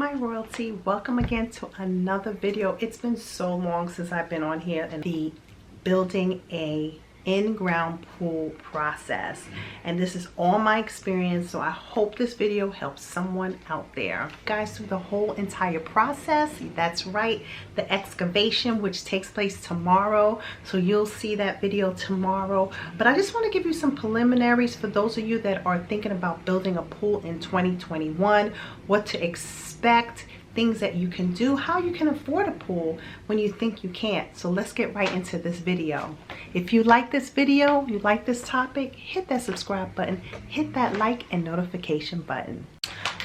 my royalty, welcome again to another video. It's been so long since I've been on here and the building a in-ground pool process, and this is all my experience, so I hope this video helps someone out there. Guys, through the whole entire process, that's right, the excavation, which takes place tomorrow, so you'll see that video tomorrow. But I just want to give you some preliminaries for those of you that are thinking about building a pool in 2021, what to expect, things that you can do, how you can afford a pool when you think you can't. So let's get right into this video. If you like this video, you like this topic, hit that subscribe button, hit that like and notification button.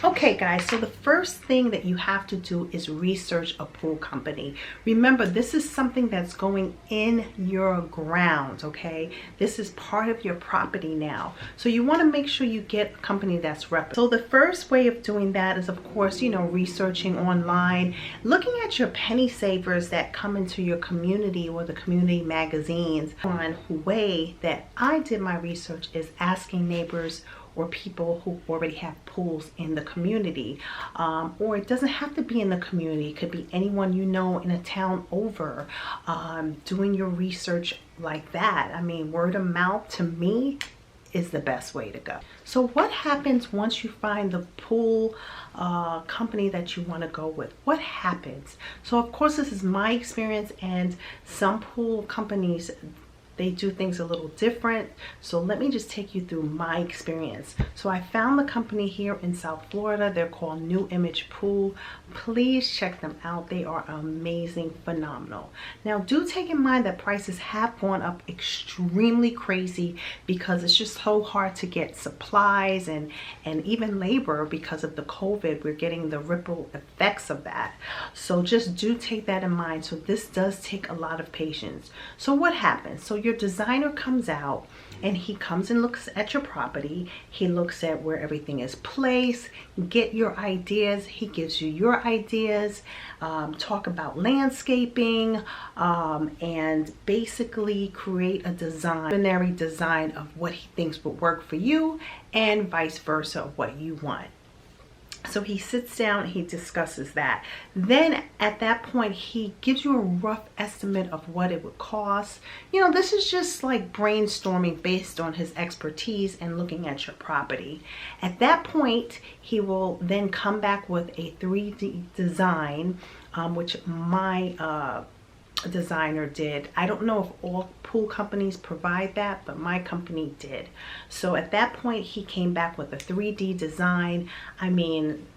Okay guys, so the first thing that you have to do is research a pool company. Remember, this is something that's going in your ground, okay? This is part of your property now. So you want to make sure you get a company that's reputable. So the first way of doing that is, of course, researching online, looking at your penny savers that come into your community or the community magazines. One way that I did my research is asking neighbors or people who already have pools in the community, or it doesn't have to be in the community, it could be anyone you know in a town over, doing your research like that. I mean, word of mouth to me is the best way to go. So what happens once you find the pool company that you want to go with? What happens? So of course, this is my experience, and some pool companies, they do things a little different. So let me just take you through my experience. So I found the company here in South Florida. They're called New Image Pool. Please check them out. They are amazing, phenomenal. Now do take in mind that prices have gone up extremely crazy because it's just so hard to get supplies and even labor because of the COVID. We're getting the ripple effects of that. So just do take that in mind. So this does take a lot of patience. So what happens? So your designer comes out and he comes and looks at your property. He looks at where everything is placed, get your ideas. He gives you your ideas, talk about landscaping, and basically create a preliminary design of what he thinks would work for you and vice versa of what you want. So he sits down, he discusses that. Then at that point, he gives you a rough estimate of what it would cost. This is just like brainstorming based on his expertise and looking at your property. At that point, he will then come back with a 3D design, which my designer did. I don't know if all pool companies provide that, but my company did. So at that point, he came back with a 3D design. I mean,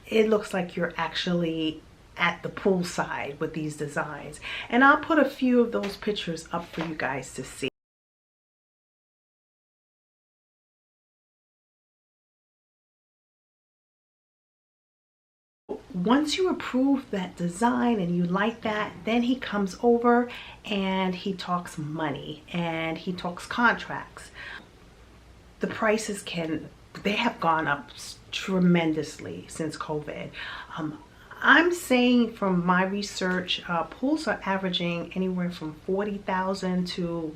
it looks like you're actually at the poolside with these designs. And I'll put a few of those pictures up for you guys to see. Once you approve that design and you like that, then he comes over and he talks money and he talks contracts. The prices they have gone up tremendously since COVID. I'm saying from my research, pools are averaging anywhere from $40,000 to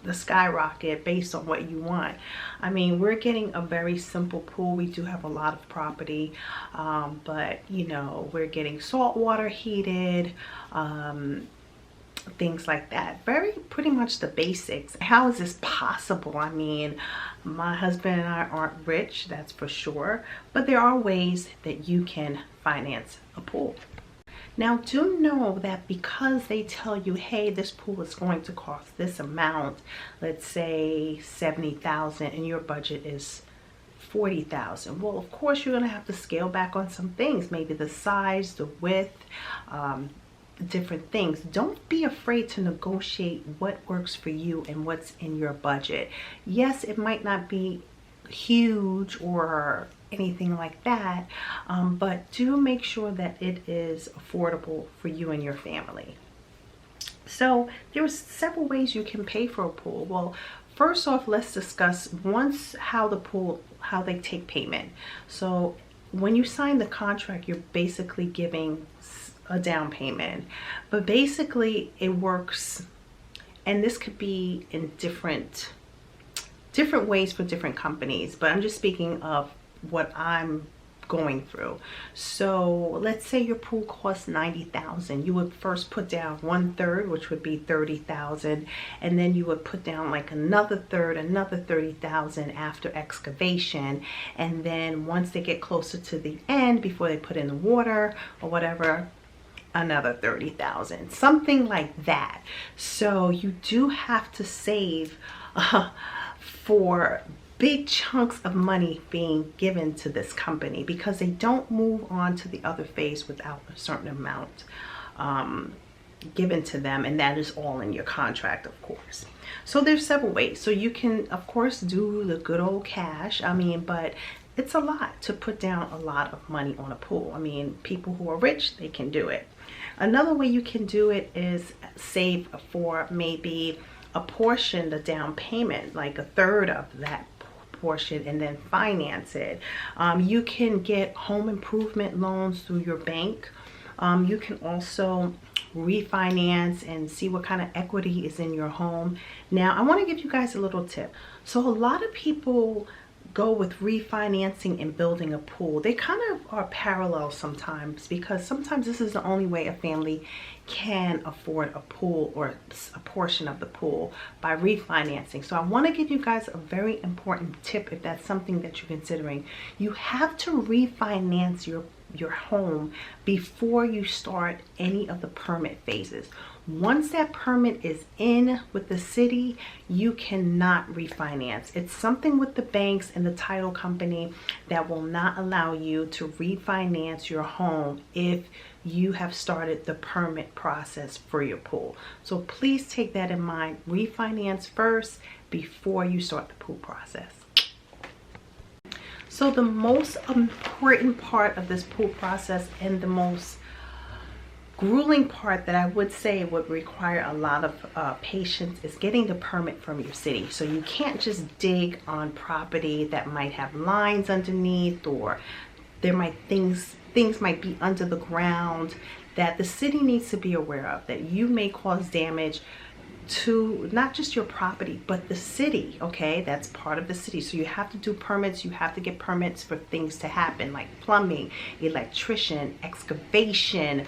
the skyrocket based on what you want. I mean, we're getting a very simple pool. We do have a lot of property, but we're getting salt water heated, things like that. Pretty much the basics. How is this possible? I mean, my husband and I aren't rich, that's for sure, but there are ways that you can finance a pool. Now do know that because they tell you, hey, this pool is going to cost this amount, let's say $70,000, and your budget is $40,000. Well, of course you're going to have to scale back on some things, maybe the size, the width, different things. Don't be afraid to negotiate what works for you and what's in your budget. Yes, it might not be huge or anything like that, but do make sure that it is affordable for you and your family. So there are several ways you can pay for a pool. Well, first off, let's discuss how they take payment. So when you sign the contract, you're basically giving a down payment, but basically it works, and this could be in different ways for different companies, but I'm just speaking of what I'm going through. So let's say your pool costs $90,000. You would first put down 1/3, which would be $30,000, and then you would put down like another third, another $30,000 after excavation. And then once they get closer to the end, before they put in the water or whatever, another $30,000, something like that. So you do have to save for big chunks of money being given to this company, because they don't move on to the other phase without a certain amount given to them, and that is all in your contract, of course. So there's several ways. So you can of course do the good old cash, I mean, but it's a lot to put down a lot of money on a pool. I mean, people who are rich, they can do it. Another way you can do it is save for maybe a portion, the down payment, like a third of that portion, and then finance it. You can get home improvement loans through your bank. You can also refinance and see what kind of equity is in your home. Now, I want to give you guys a little tip. So a lot of people go with refinancing and building a pool. They kind of are parallel sometimes, because sometimes this is the only way a family can afford a pool or a portion of the pool, by refinancing. So I want to give you guys a very important tip if that's something that you're considering. You have to refinance your home before you start any of the permit phases. Once that permit is in with the city, you cannot refinance. It's something with the banks and the title company that will not allow you to refinance your home if you have started the permit process for your pool. So please take that in mind. Refinance first before you start the pool process. So the most important part of this pool process, and the most grueling part that I would say would require a lot of patience, is getting the permit from your city. So you can't just dig on property that might have lines underneath, or there might things might be under the ground that the city needs to be aware of, that you may cause damage to not just your property but the city. Okay, that's part of the city. So you have to do permits. You have to get permits for things to happen, like plumbing, electrician, excavation,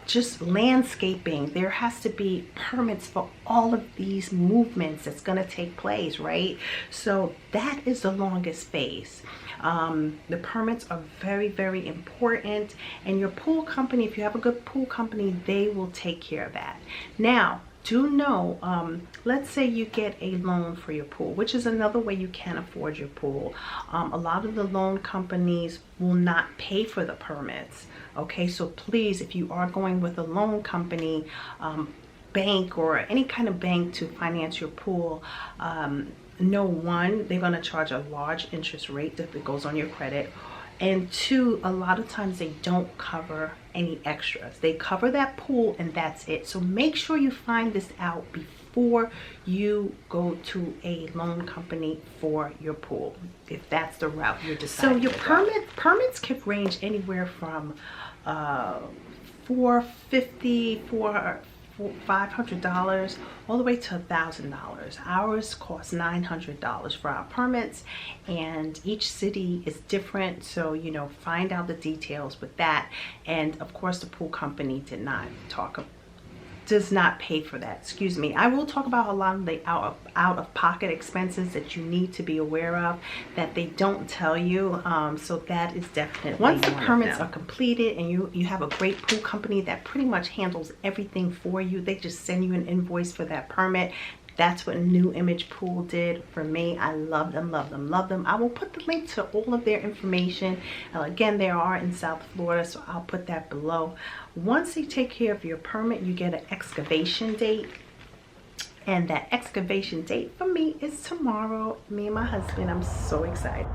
just landscaping. There has to be permits for all of these movements that's going to take place, right? So that is the longest phase. The permits are very, very important, and your pool company, if you have a good pool company, they will take care of that. Now, do know, let's say you get a loan for your pool, which is another way you can afford your pool. A lot of the loan companies will not pay for the permits. Okay, so please, if you are going with a loan company, bank, or any kind of bank to finance your pool, no, one, they're going to charge a large interest rate that goes on your credit. And two, a lot of times they don't cover any extras. They cover that pool and that's it. So make sure you find this out before you go to a loan company for your pool, if that's the route you're deciding. So your permits could range anywhere from $500 all the way to $1,000. Ours cost $900 for our permits, and each city is different, so you know, find out the details with that. And of course the pool company does not pay for that. Excuse me. I will talk about a lot of the out-of-pocket expenses that you need to be aware of that they don't tell you. So that is definitely, once the permits are completed and you have a great pool company that pretty much handles everything for you, they just send you an invoice for that permit. That's what New Image Pool did for me. I love them, love them, love them. I will put the link to all of their information. Again, they are in South Florida, so I'll put that below. Once they take care of your permit, you get an excavation date. And that excavation date for me is tomorrow. Me and my husband, I'm so excited.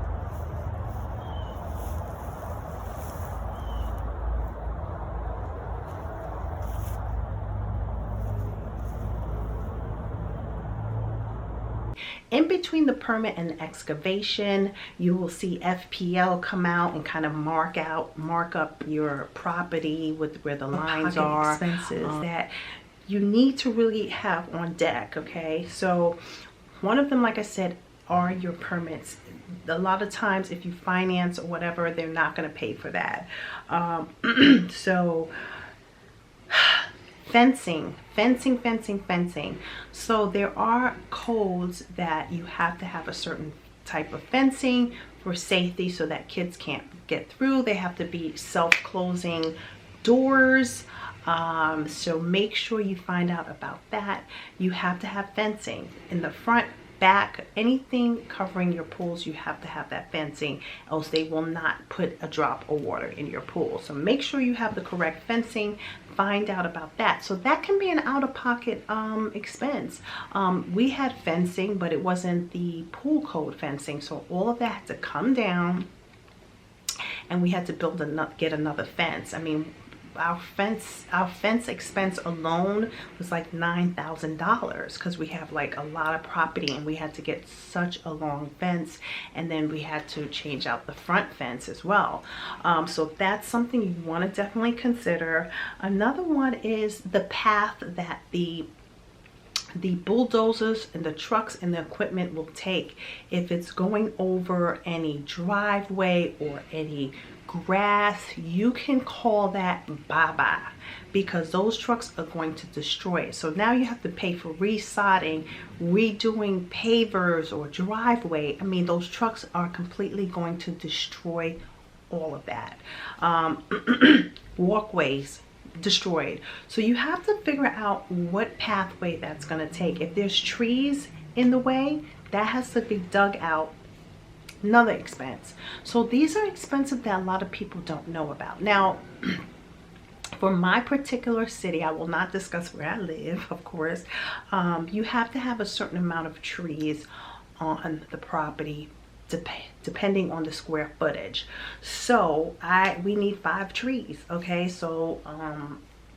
In between the permit and the excavation, you will see FPL come out and kind of mark up your property with where the lines are, expenses that you need to really have on deck. Okay, so one of them, like I said, are your permits. A lot of times if you finance or whatever, they're not going to pay for that. So fencing. So there are codes that you have to have a certain type of fencing for safety so that kids can't get through. They have to be self-closing doors. So make sure you find out about that. You have to have fencing in the front, back, anything covering your pools. You have to have that fencing, else they will not put a drop of water in your pool. So make sure you have the correct fencing. Find out about that. So that can be an out-of-pocket expense. We had fencing, but it wasn't the pool code fencing, so all of that had to come down, and we had to get another fence. I mean, our fence expense alone was like $9,000 because we have like a lot of property and we had to get such a long fence, and then we had to change out the front fence as well. So that's something you want to definitely consider. Another one is the path that the bulldozers and the trucks and the equipment will take. If it's going over any driveway or any grass, you can call that bye-bye, because those trucks are going to destroy it. So now you have to pay for resodding, redoing pavers or driveway. I mean, those trucks are completely going to destroy all of that. Walkways destroyed. So you have to figure out what pathway that's going to take. If there's trees in the way, that has to be dug out. Another expense. So these are expenses that a lot of people don't know about. Now, for my particular city, I will not discuss where I live, of course. You have to have a certain amount of trees on the property, depending on the square footage. So we need 5 trees. Okay, so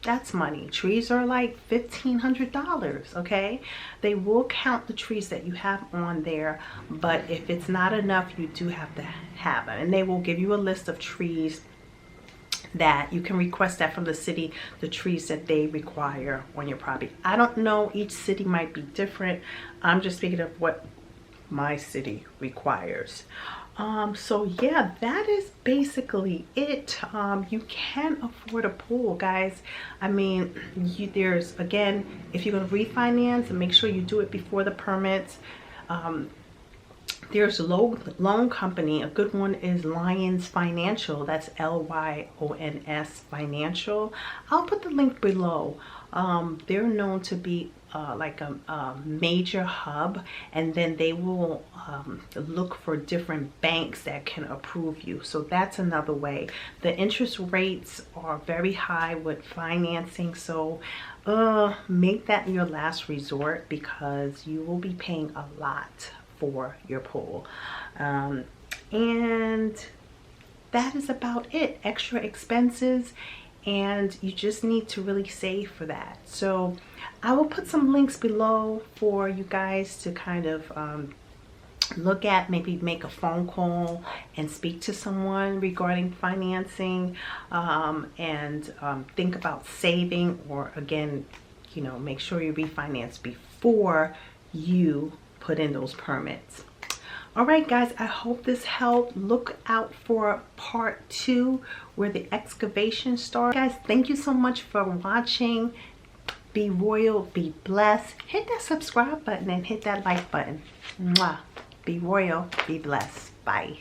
that's money. Trees are like $1,500. Okay, they will count the trees that you have on there, but if it's not enough, you do have to have them, and they will give you a list of trees that you can request that from the city, the trees that they require on your property. I don't know, each city might be different. I'm just speaking of what my city requires. So yeah, that is basically it. You can afford a pool, guys. I mean, there's, again, if you're going to refinance, and make sure you do it before the permits. There's a loan company. A good one is Lyons Financial. That's Lyons Financial. I'll put the link below. They're known to be like a major hub, and then they will look for different banks that can approve you. So that's another way. The interest rates are very high with financing, so make that your last resort, because you will be paying a lot for your pool. And that is about it. Extra expenses, and you just need to really save for that. So I will put some links below for you guys to kind of look at, maybe make a phone call and speak to someone regarding financing, and think about saving, or again, you know, make sure you refinance before you put in those permits. All right, guys, I hope this helped. Look out for part 2 where the excavation starts. Guys, thank you so much for watching. Be royal, be blessed. Hit that subscribe button and hit that like button. Mwah. Be royal, be blessed. Bye.